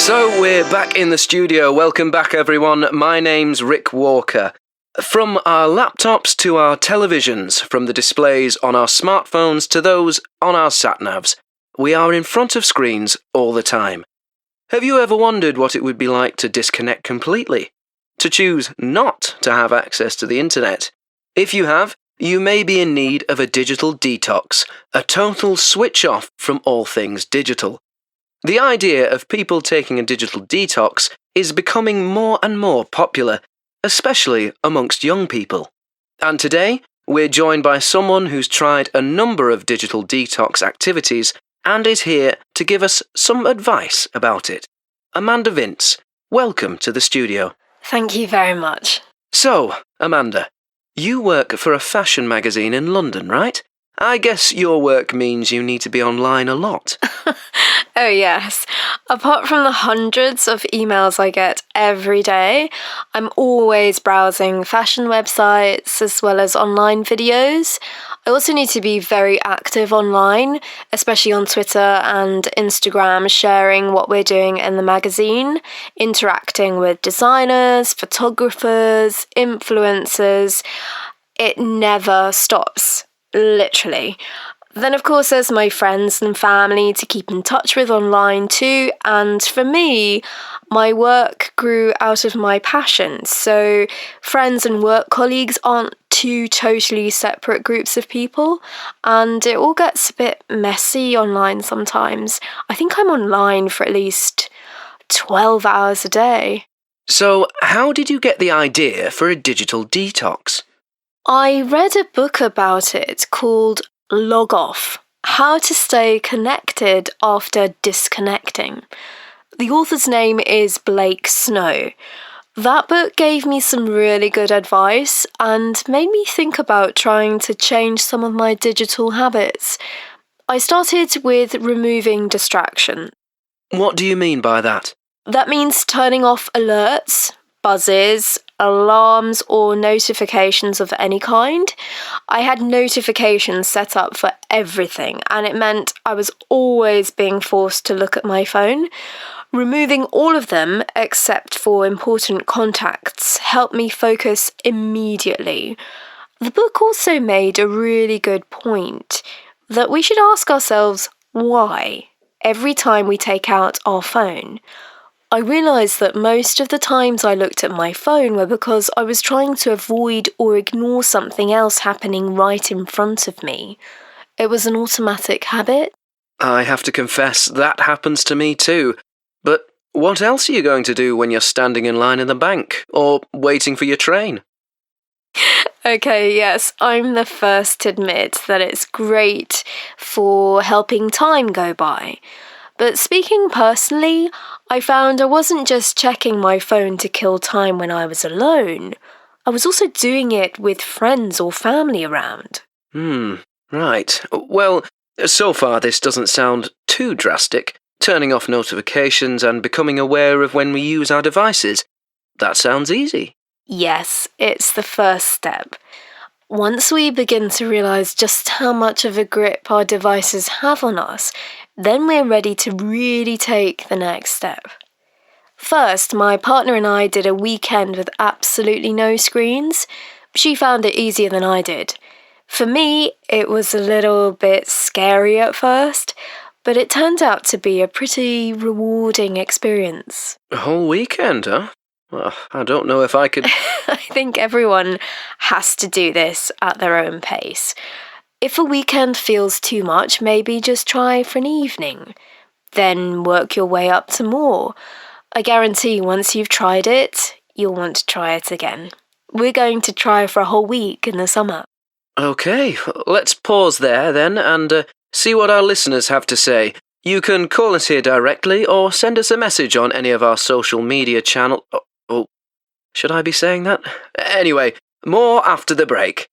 So we're back in the studio. Welcome back, everyone. My name's Rick Walker. From our laptops to our televisions, from the displays on our smartphones to those on our sat-navs, we are in front of screens all the time. Have you ever wondered what it would be like to disconnect completely? To choose not to have access to the internet? If you have, you may be in need of a digital detox, a total switch off from all things digital. The idea of people taking a digital detox is becoming more and more popular, especially amongst young people. And today, we're joined by someone who's tried a number of digital detox activities and is here to give us some advice about it. Amanda Vince, welcome to the studio. Thank you very much. So, Amanda, you work for a fashion magazine in London, right? I guess your work means you need to be online a lot. Oh yes. Apart from the hundreds of emails I get every day, I'm always browsing fashion websites as well as online videos. I also need to be very active online, especially on Twitter and Instagram, sharing what we're doing in the magazine, interacting with designers, photographers, influencers. It never stops. Literally. Then, of course, there's my friends and family to keep in touch with online too. And for me, my work grew out of my passion. So friends and work colleagues aren't two totally separate groups of people. And it all gets a bit messy online sometimes. I think I'm online for at least 12 hours a day. So, how did you get the idea for a digital detox? I read a book about it called Log Off: How to Stay Connected After Disconnecting. The author's name is Blake Snow. That book gave me some really good advice and made me think about trying to change some of my digital habits. I started with removing distraction. What do you mean by that? That means turning off alerts, buzzes, alarms or notifications of any kind. I had notifications set up for everything and it meant I was always being forced to look at my phone. Removing all of them except for important contacts helped me focus immediately. The book also made a really good point that we should ask ourselves why every time we take out our phone. I realised that most of the times I looked at my phone were because I was trying to avoid or ignore something else happening right in front of me. It was an automatic habit. I have to confess, that happens to me too. But what else are you going to do when you're standing in line in the bank or waiting for your train? Okay, yes, I'm the first to admit that it's great for helping time go by. But speaking personally, I found I wasn't just checking my phone to kill time when I was alone. I was also doing it with friends or family around. Right. Well, so far this doesn't sound too drastic. Turning off notifications and becoming aware of when we use our devices. That sounds easy. Yes, it's the first step. Once we begin to realise just how much of a grip our devices have on us, then we're ready to really take the next step. First, my partner and I did a weekend with absolutely no screens. She found it easier than I did. For me, it was a little bit scary at first, but it turned out to be a pretty rewarding experience. A whole weekend, huh? Well, I don't know if I could... I think everyone has to do this at their own pace. If a weekend feels too much, maybe just try for an evening. Then work your way up to more. I guarantee once you've tried it, you'll want to try it again. We're going to try for a whole week in the summer. Okay, let's pause there then and see what our listeners have to say. You can call us here directly or send us a message on any of our social media channels. Oh, should I be saying that? Anyway, more after the break.